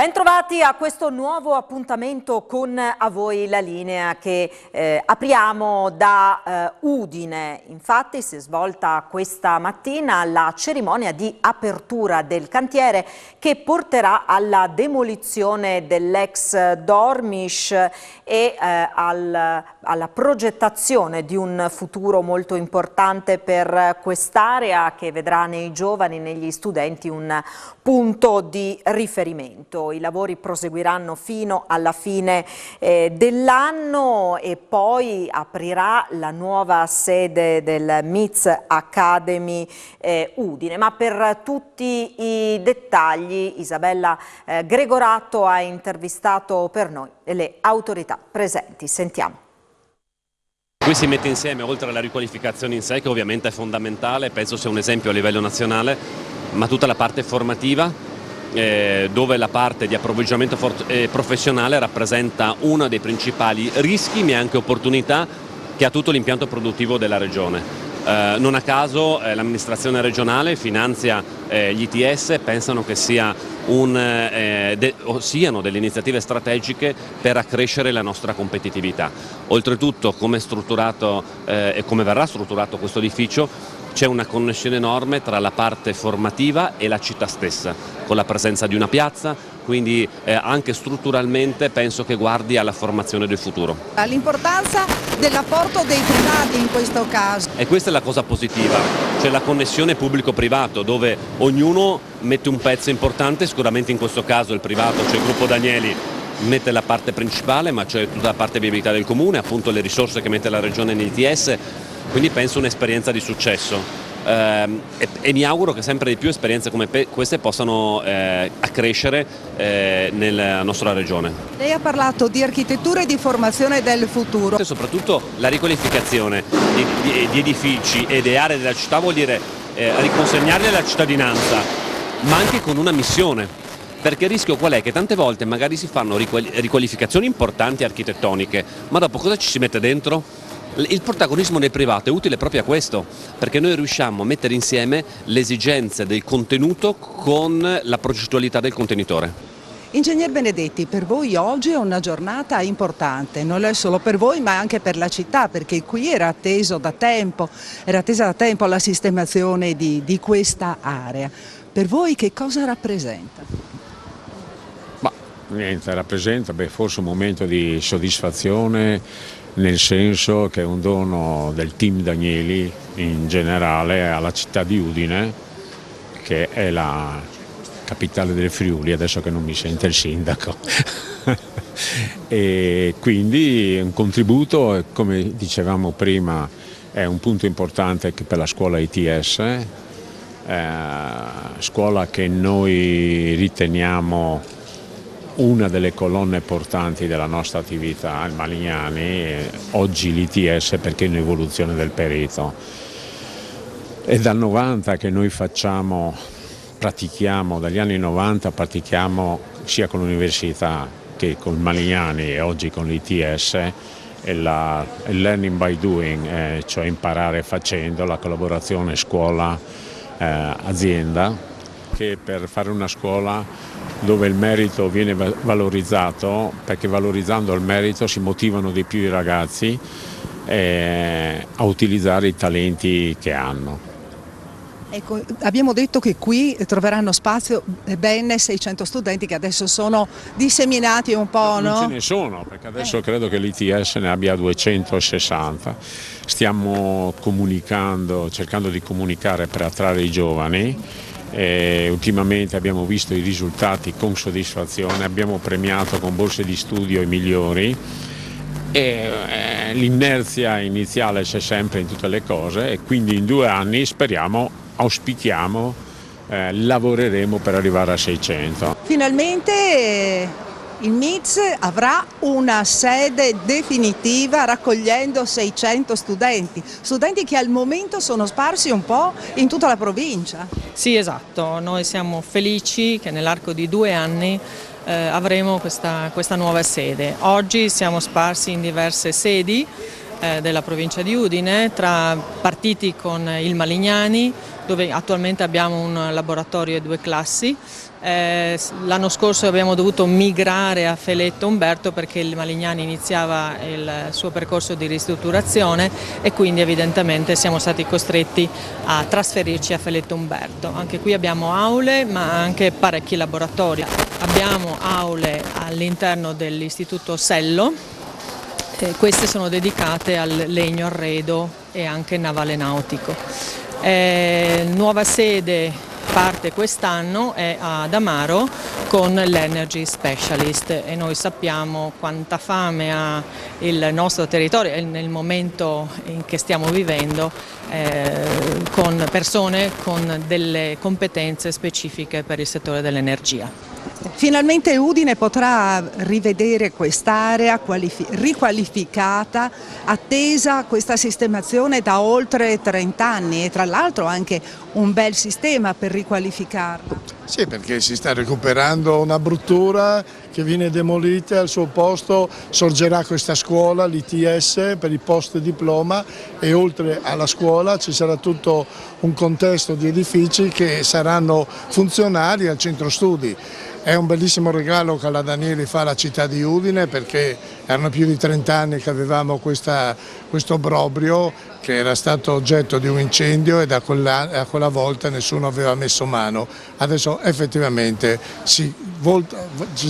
Bentrovati a questo nuovo appuntamento con A Voi la Linea che apriamo da Udine. Infatti si è svolta questa mattina la cerimonia di apertura del cantiere che porterà alla demolizione dell'ex Dormish e alla progettazione di un futuro molto importante per quest'area che vedrà nei giovani, negli studenti un punto di riferimento. I lavori proseguiranno fino alla fine dell'anno e poi aprirà la nuova sede del MIZ Academy Udine. Ma per tutti i dettagli Isabella Gregorato ha intervistato per noi le autorità presenti. Sentiamo. Qui si mette insieme, oltre alla riqualificazione in sé, che ovviamente è fondamentale, penso sia un esempio a livello nazionale, ma tutta la parte formativa, dove la parte di approvvigionamento professionale rappresenta uno dei principali rischi ma anche opportunità che ha tutto l'impianto produttivo della regione. Non a caso l'amministrazione regionale finanzia gli ITS, pensano che siano delle iniziative strategiche per accrescere la nostra competitività. Oltretutto, come è strutturato e come verrà strutturato questo edificio, c'è una connessione enorme tra la parte formativa e la città stessa, con la presenza di una piazza, quindi anche strutturalmente penso che guardi alla formazione del futuro. L'importanza dell'apporto dei privati in questo caso. E questa è la cosa positiva, c'è la connessione pubblico-privato dove ognuno mette un pezzo importante, sicuramente in questo caso il privato, cioè il gruppo Danieli, mette la parte principale, ma c'è tutta la parte viabilità del comune, appunto le risorse che mette la regione negli ITS, quindi penso un'esperienza di successo e mi auguro che sempre di più esperienze come queste possano accrescere nella nostra regione. Lei ha parlato di architettura e di formazione del futuro. E soprattutto la riqualificazione di edifici e di aree della città vuol dire riconsegnarli alla cittadinanza, ma anche con una missione. Perché il rischio qual è? Che tante volte magari si fanno riqualificazioni importanti architettoniche, ma dopo cosa ci si mette dentro? Il protagonismo del privato è utile proprio a questo, perché noi riusciamo a mettere insieme le esigenze del contenuto con la progettualità del contenitore. Ingegner Benedetti, per voi oggi è una giornata importante, non è solo per voi ma anche per la città, perché qui era attesa da tempo la sistemazione di questa area. Per voi che cosa rappresenta? Niente, rappresenta forse un momento di soddisfazione, nel senso che è un dono del team Danieli in generale alla città di Udine, che è la capitale del Friuli, adesso che non mi sente il sindaco. E quindi un contributo, come dicevamo prima, è un punto importante anche per la scuola ITS, scuola che noi riteniamo una delle colonne portanti della nostra attività al Malignani, oggi l'ITS perché è un'evoluzione del perito. È dal 90 che noi pratichiamo, dagli anni 90 pratichiamo sia con l'università che con il Malignani e oggi con l'ITS, il learning by doing, cioè imparare facendo, la collaborazione scuola-azienda, che per fare una scuola dove il merito viene valorizzato, perché valorizzando il merito si motivano di più i ragazzi a utilizzare i talenti che hanno. Ecco, abbiamo detto che qui troveranno spazio ben 600 studenti che adesso sono disseminati un po', no? Non ce ne sono, perché adesso credo che l'ITS ne abbia 260. Stiamo comunicando, cercando di comunicare per attrarre i giovani. Ultimamente abbiamo visto i risultati con soddisfazione, abbiamo premiato con borse di studio i migliori e l'inerzia iniziale c'è sempre in tutte le cose e quindi in 2 anni auspichiamo, lavoreremo per arrivare a 600. Finalmente il MIZ avrà una sede definitiva raccogliendo 600 studenti che al momento sono sparsi un po' in tutta la provincia. Sì, esatto, noi siamo felici che nell'arco di 2 anni avremo questa nuova sede. Oggi siamo sparsi in diverse sedi, della provincia di Udine, partiti con il Malignani, dove attualmente abbiamo un laboratorio e 2 classi. L'anno scorso abbiamo dovuto migrare a Feletto Umberto perché il Malignani iniziava il suo percorso di ristrutturazione e quindi evidentemente siamo stati costretti a trasferirci a Feletto Umberto. Anche qui abbiamo aule ma anche parecchi laboratori. Abbiamo aule all'interno dell'Istituto Sello, queste sono dedicate al legno arredo e anche navale nautico. Nuova sede parte quest'anno è ad Amaro con l'Energy Specialist e noi sappiamo quanta fame ha il nostro territorio e nel momento in che stiamo vivendo con persone con delle competenze specifiche per il settore dell'energia. Finalmente Udine potrà rivedere quest'area riqualificata, attesa questa sistemazione da oltre 30 anni e tra l'altro anche un bel sistema per riqualificarla. Sì, perché si sta recuperando una bruttura che viene demolita e al suo posto sorgerà questa scuola, l'ITS, per il post diploma e oltre alla scuola ci sarà tutto un contesto di edifici che saranno funzionali al centro studi. È un bellissimo regalo che la Danieli fa alla città di Udine perché erano più di 30 anni che avevamo questo obbrobrio che era stato oggetto di un incendio e da quella volta nessuno aveva messo mano. Adesso effettivamente si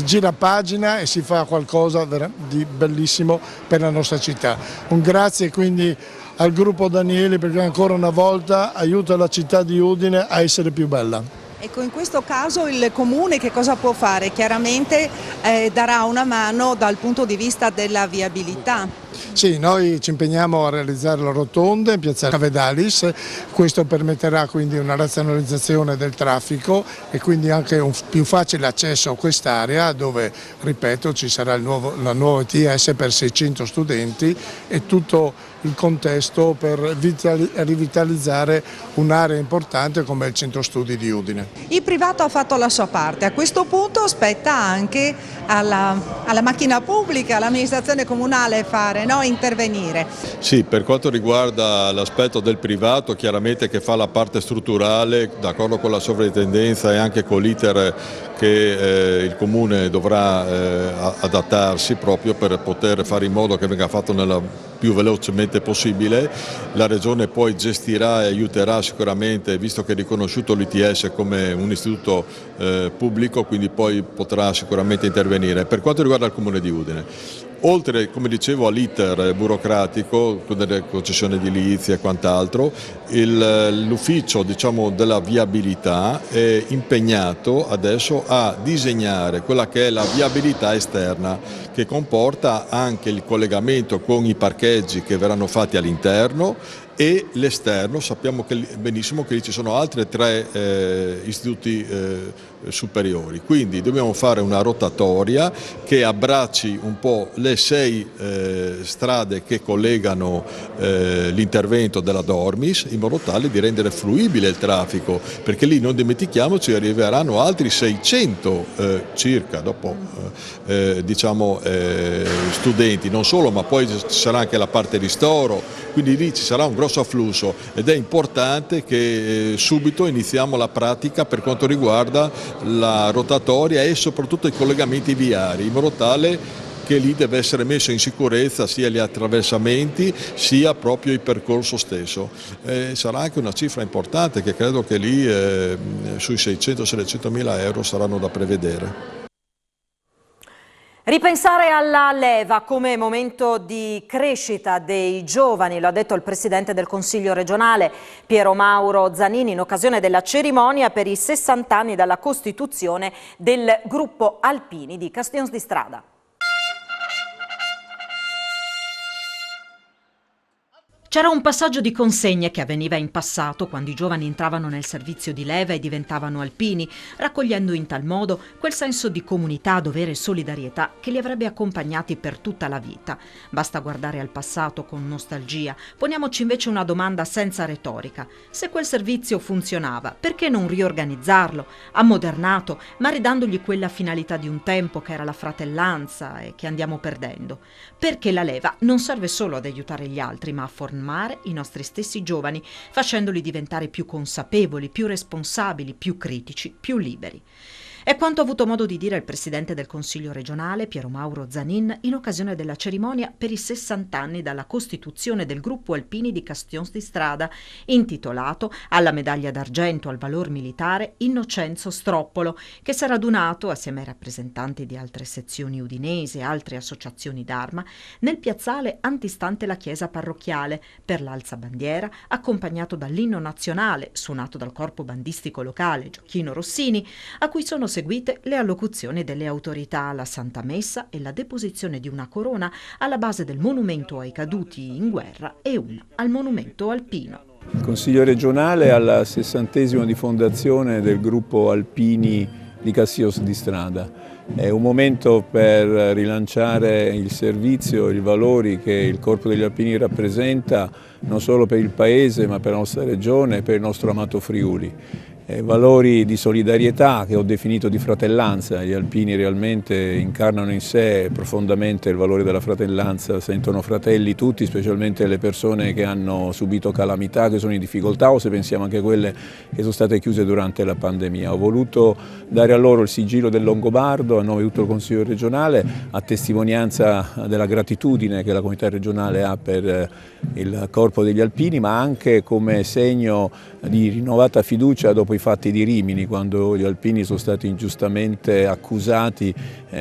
gira pagina e si fa qualcosa di bellissimo per la nostra città. Un grazie quindi al gruppo Danieli perché ancora una volta aiuta la città di Udine a essere più bella. Ecco, in questo caso il Comune che cosa può fare? Chiaramente darà una mano dal punto di vista della viabilità. Sì, noi ci impegniamo a realizzare la rotonda in piazza Cavedalis, questo permetterà quindi una razionalizzazione del traffico e quindi anche un più facile accesso a quest'area dove, ripeto, ci sarà la nuova ETS per 600 studenti e tutto il contesto per rivitalizzare un'area importante come il centro studi di Udine. Il privato ha fatto la sua parte, a questo punto spetta anche alla macchina pubblica, all'amministrazione comunale intervenire. Sì, per quanto riguarda l'aspetto del privato, chiaramente che fa la parte strutturale, d'accordo con la sovrintendenza e anche con l'iter che il Comune dovrà adattarsi proprio per poter fare in modo che venga fatto nella più velocemente possibile. La Regione poi gestirà e aiuterà sicuramente, visto che è riconosciuto l'ITS come un istituto pubblico, quindi poi potrà sicuramente intervenire. Per quanto riguarda il Comune di Udine, oltre, come dicevo, all'iter burocratico, delle concessioni edilizie e quant'altro, l'ufficio della viabilità è impegnato adesso a disegnare quella che è la viabilità esterna, che comporta anche il collegamento con i parcheggi che verranno fatti all'interno e l'esterno. Sappiamo benissimo che lì ci sono altri 3 istituti superiori, quindi dobbiamo fare una rotatoria che abbracci un po' le 6 strade che collegano l'intervento della Dormis, in modo tale di rendere fruibile il traffico, perché lì, non dimentichiamoci, arriveranno altri 600 circa dopo studenti, non solo, ma poi ci sarà anche la parte ristoro, quindi lì ci sarà un grosso afflusso ed è importante che subito iniziamo la pratica per quanto riguarda la rotatoria e soprattutto i collegamenti viari, in modo tale che lì deve essere messo in sicurezza sia gli attraversamenti sia proprio il percorso stesso. Sarà anche una cifra importante che credo che lì sui 600-700 mila euro saranno da prevedere. Ripensare alla leva come momento di crescita dei giovani, lo ha detto il Presidente del Consiglio regionale Piero Mauro Zanini in occasione della cerimonia per i 60 anni dalla costituzione del gruppo Alpini di Castiglions di Strada. C'era un passaggio di consegne che avveniva in passato quando i giovani entravano nel servizio di leva e diventavano alpini, raccogliendo in tal modo quel senso di comunità, dovere e solidarietà che li avrebbe accompagnati per tutta la vita. Basta guardare al passato con nostalgia. Poniamoci invece una domanda senza retorica. Se quel servizio funzionava, perché non riorganizzarlo, ammodernato, ma ridandogli quella finalità di un tempo che era la fratellanza e che andiamo perdendo? Perché la leva non serve solo ad aiutare gli altri, ma a formare i nostri stessi giovani, facendoli diventare più consapevoli, più responsabili, più critici, più liberi. È quanto ha avuto modo di dire il presidente del Consiglio regionale, Piero Mauro Zanin, in occasione della cerimonia per i 60 anni dalla costituzione del gruppo alpini di Castions di Strada, intitolato alla medaglia d'argento al valor militare Innocenzo Stroppolo, che si è radunato, assieme ai rappresentanti di altre sezioni udinesi e altre associazioni d'arma, nel piazzale antistante la chiesa parrocchiale, per l'alzabandiera, accompagnato dall'inno nazionale, suonato dal corpo bandistico locale Gioacchino Rossini, a cui sono seguite le allocuzioni delle autorità, la Santa Messa e la deposizione di una corona alla base del monumento ai caduti in guerra e una al monumento alpino. Il Consiglio regionale alla 60esimo di fondazione del gruppo alpini di Castions di Strada. È un momento per rilanciare il servizio e i valori che il Corpo degli Alpini rappresenta non solo per il Paese ma per la nostra regione e per il nostro amato Friuli. Valori di solidarietà che ho definito di fratellanza. Gli alpini realmente incarnano in sé profondamente il valore della fratellanza, sentono fratelli tutti, specialmente le persone che hanno subito calamità, che sono in difficoltà, o se pensiamo anche a quelle che sono state chiuse durante la pandemia. Ho voluto dare a loro il sigillo del Longobardo a nome di tutto il Consiglio regionale, a testimonianza della gratitudine che la comunità regionale ha per il Corpo degli Alpini, ma anche come segno di rinnovata fiducia dopo i fatti di Rimini, quando gli alpini sono stati ingiustamente accusati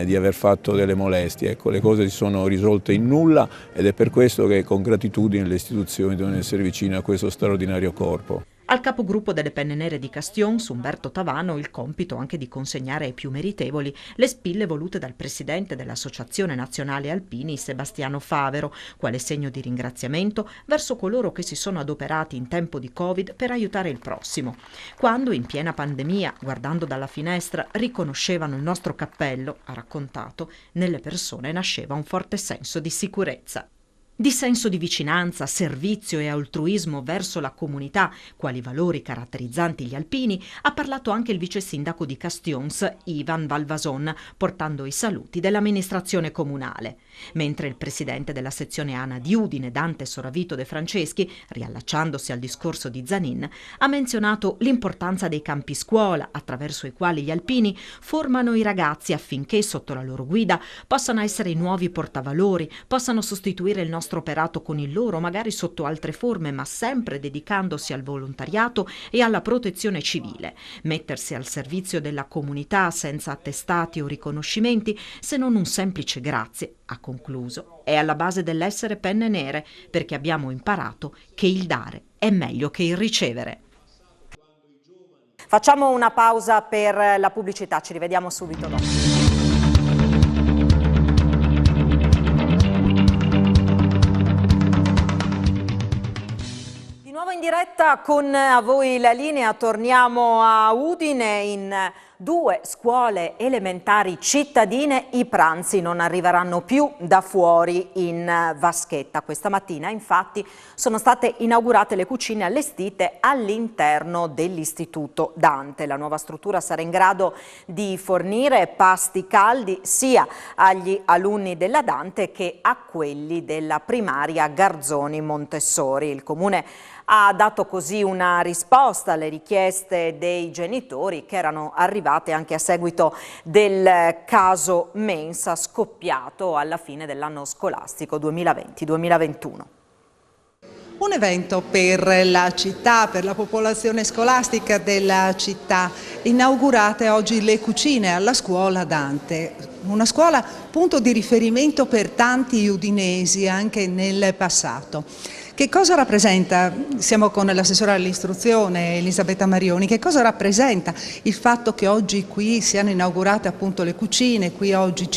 di aver fatto delle molestie. Ecco, le cose si sono risolte in nulla ed è per questo che con gratitudine le istituzioni devono essere vicine a questo straordinario corpo. Al capogruppo delle Penne Nere di Castions, Umberto Tavano, il compito anche di consegnare ai più meritevoli le spille volute dal presidente dell'Associazione Nazionale Alpini, Sebastiano Favero, quale segno di ringraziamento verso coloro che si sono adoperati in tempo di Covid per aiutare il prossimo. Quando, in piena pandemia, guardando dalla finestra, riconoscevano il nostro cappello, ha raccontato, nelle persone nasceva un forte senso di sicurezza. Di senso di vicinanza, servizio e altruismo verso la comunità, quali valori caratterizzanti gli alpini, ha parlato anche il vice sindaco di Castions, Ivan Valvason, portando i saluti dell'amministrazione comunale. Mentre il presidente della sezione ANA di Udine, Dante Soravito De Franceschi, riallacciandosi al discorso di Zanin, ha menzionato l'importanza dei campi scuola, attraverso i quali gli alpini formano i ragazzi affinché, sotto la loro guida, possano essere i nuovi portavalori, possano sostituire il nostro operato con il loro, magari sotto altre forme, ma sempre dedicandosi al volontariato e alla protezione civile. Mettersi al servizio della comunità senza attestati o riconoscimenti, se non un semplice grazie, ha concluso, è alla base dell'essere Penne Nere, perché abbiamo imparato che il dare è meglio che il ricevere. Facciamo una pausa per la pubblicità, ci rivediamo subito dopo. In diretta con A Voi la Linea, torniamo a Udine. In 2 scuole elementari cittadine i pranzi non arriveranno più da fuori in vaschetta. Questa mattina infatti sono state inaugurate le cucine allestite all'interno dell'Istituto Dante. La nuova struttura sarà in grado di fornire pasti caldi sia agli alunni della Dante che a quelli della primaria Garzoni Montessori. Il Comune ha dato così una risposta alle richieste dei genitori che erano arrivate anche a seguito del caso Mensa scoppiato alla fine dell'anno scolastico 2020-2021. Un evento per la città, per la popolazione scolastica della città. Inaugurate oggi le cucine alla scuola Dante, una scuola punto di riferimento per tanti udinesi anche nel passato. Che cosa rappresenta, siamo con l'assessore all'istruzione Elisabetta Marioni, che cosa rappresenta il fatto che oggi qui siano inaugurate appunto le cucine, qui oggi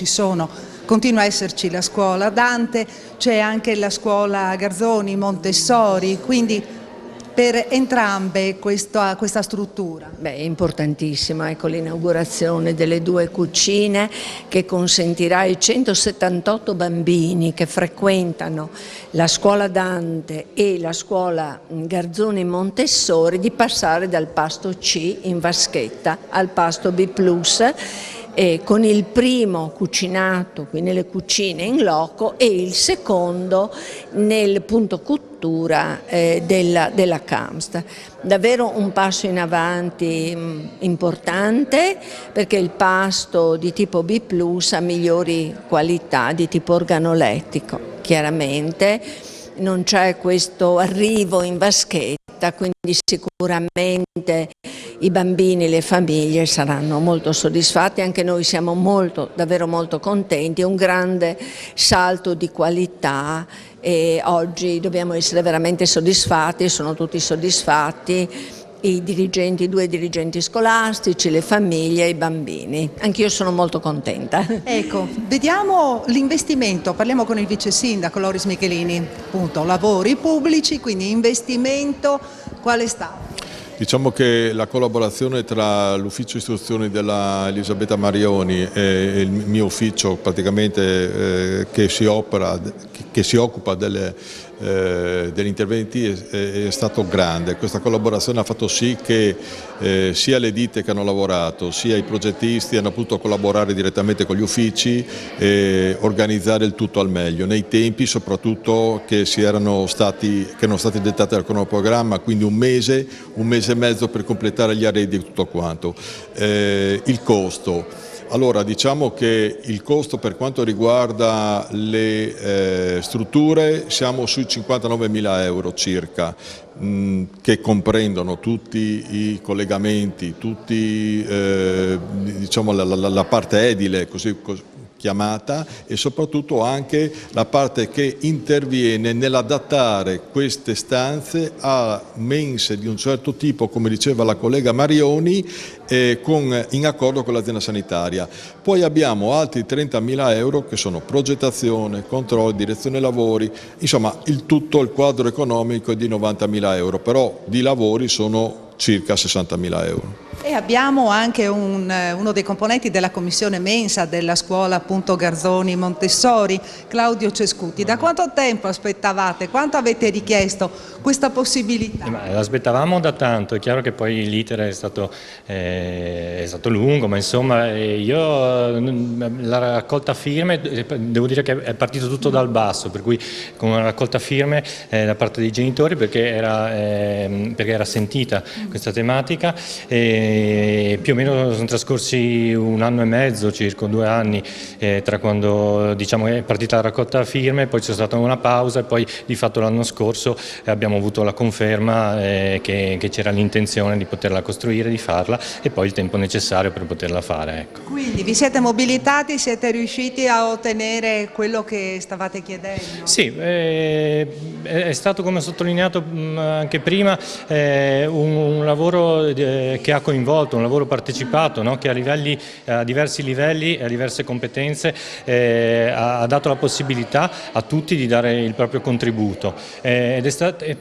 continua a esserci la scuola Dante, c'è anche la scuola Garzoni, Montessori, quindi per entrambe questa struttura? Beh, è importantissima, ecco, l'inaugurazione delle 2 cucine che consentirà ai 178 bambini che frequentano la scuola Dante e la scuola Garzoni Montessori di passare dal pasto C in vaschetta al pasto B+, con il primo cucinato qui nelle cucine in loco e il secondo nel punto cottura della CAMST. Davvero un passo in avanti importante, perché il pasto di tipo B+ ha migliori qualità di tipo organolettico. Chiaramente non c'è questo arrivo in vaschetta, quindi sicuramente i bambini e le famiglie saranno molto soddisfatti, anche noi siamo davvero molto contenti, è un grande salto di qualità e oggi dobbiamo essere veramente soddisfatti, sono tutti soddisfatti, i 2 dirigenti scolastici, le famiglie e i bambini. Anch'io sono molto contenta. Ecco, vediamo l'investimento, parliamo con il vice sindaco Loris Michelini, appunto lavori pubblici, quindi investimento, quale sta? Diciamo che la collaborazione tra l'ufficio istruzioni della Elisabetta Marioni e il mio ufficio praticamente che si occupa degli interventi è stato grande. Questa collaborazione ha fatto sì che sia le ditte che hanno lavorato sia i progettisti hanno potuto collaborare direttamente con gli uffici e organizzare il tutto al meglio nei tempi soprattutto che erano stati dettati dal cronoprogramma, quindi un mese e mezzo per completare gli arredi e tutto quanto. Il costo. Allora, diciamo che il costo per quanto riguarda le strutture siamo sui 59.000 euro circa, che comprendono tutti i collegamenti, diciamo la parte edile, così chiamata, e soprattutto anche la parte che interviene nell'adattare queste stanze a mense di un certo tipo, come diceva la collega Marioni, in accordo con l'azienda sanitaria. Poi abbiamo altri 30.000 euro che sono progettazione, controllo, direzione lavori, insomma il quadro economico è di 90.000 euro, però di lavori sono circa 60.000 euro. E abbiamo anche uno dei componenti della commissione mensa della scuola appunto Garzoni Montessori, Claudio Cescuti. Da quanto tempo aspettavate, quanto avete richiesto questa possibilità? L'aspettavamo da tanto, è chiaro che poi l'iter è stato lungo, ma insomma la raccolta firme, devo dire che è partito tutto dal basso, per cui con una raccolta firme da parte dei genitori perché era sentita questa tematica. Più o meno sono trascorsi 1 anno e mezzo, circa 2 anni, tra quando diciamo è partita la raccolta firme, poi c'è stata una pausa e poi di fatto l'anno scorso abbiamo avuto la conferma che c'era l'intenzione di poterla costruire, di farla e poi il tempo necessario per poterla fare. Ecco. Quindi vi siete mobilitati, siete riusciti a ottenere quello che stavate chiedendo? Sì, è stato, come ho sottolineato anche prima, un lavoro che ha coinvolto, un lavoro partecipato, no? Che a diversi livelli e a diverse competenze ha dato la possibilità a tutti di dare il proprio contributo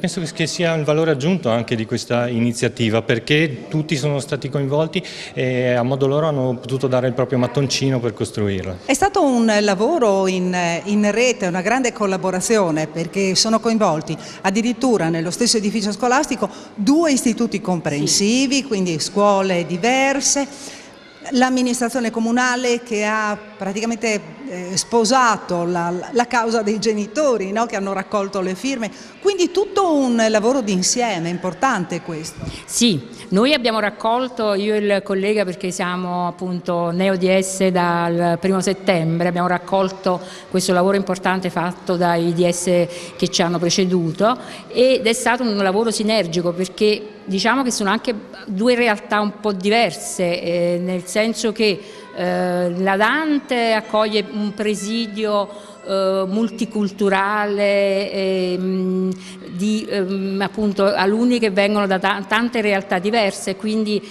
penso che sia il valore aggiunto anche di questa iniziativa, perché tutti sono stati coinvolti e a modo loro hanno potuto dare il proprio mattoncino per costruirla. È stato un lavoro in rete, una grande collaborazione, perché sono coinvolti addirittura nello stesso edificio scolastico 2 istituti comprensivi, quindi scuole diverse, l'amministrazione comunale che ha praticamente sposato la causa dei genitori, no? Che hanno raccolto le firme, quindi tutto un lavoro d'insieme, importante questo. Sì, noi abbiamo raccolto, io e il collega, perché siamo appunto neo-DS dal 1° settembre, abbiamo raccolto questo lavoro importante fatto dai DS che ci hanno preceduto ed è stato un lavoro sinergico perché diciamo che sono anche 2 realtà un po' diverse, nel senso che la Dante accoglie un presidio multiculturale appunto alunni che vengono da tante realtà diverse, quindi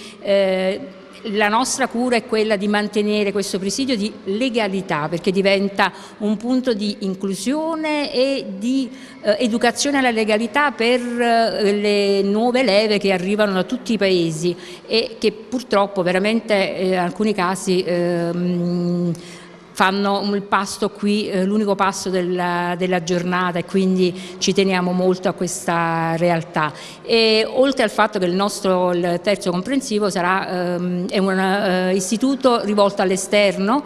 la nostra cura è quella di mantenere questo presidio di legalità, perché diventa un punto di inclusione e di educazione alla legalità per le nuove leve che arrivano da tutti i paesi e che purtroppo veramente in alcuni casi fanno il pasto qui, l'unico pasto della giornata, e quindi ci teniamo molto a questa realtà. E oltre al fatto che il terzo comprensivo è un istituto rivolto all'esterno,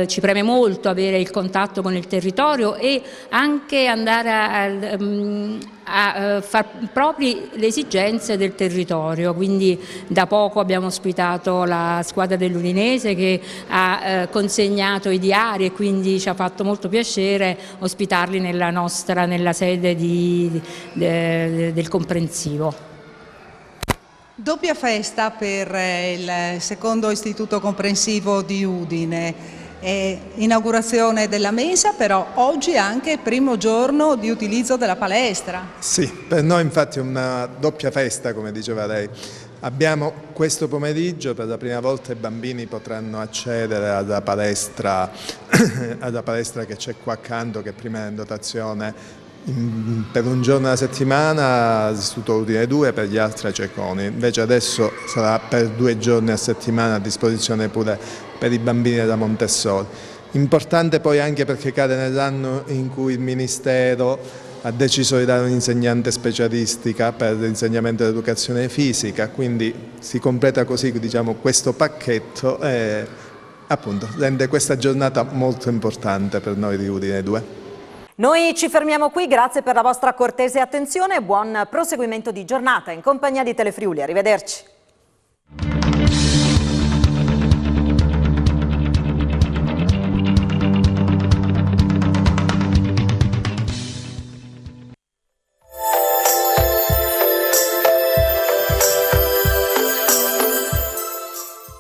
ci preme molto avere il contatto con il territorio e anche andare a far propri le esigenze del territorio. Quindi da poco abbiamo ospitato la squadra dell'Udinese che ha consegnato i diari, e quindi ci ha fatto molto piacere ospitarli nella sede del comprensivo. Doppia festa per il secondo istituto comprensivo di Udine. Inaugurazione della mensa, però oggi è anche il primo giorno di utilizzo della palestra. Sì, per noi infatti è una doppia festa, come diceva lei. Abbiamo questo pomeriggio, per la prima volta i bambini potranno accedere alla palestra che c'è qua accanto, che prima era in dotazione per un giorno alla settimana all'Istituto Udine 2, per gli altri a Ceconi. Invece adesso sarà per 2 giorni a settimana a disposizione pure per i bambini della Montessori. Importante poi anche perché cade nell'anno in cui il Ministero ha deciso di dare un'insegnante specialistica per l'insegnamento dell'educazione fisica, quindi si completa così, diciamo, questo pacchetto e appunto rende questa giornata molto importante per noi di Udine 2. Noi ci fermiamo qui, grazie per la vostra cortese attenzione e buon proseguimento di giornata in compagnia di Telefriuli. Arrivederci.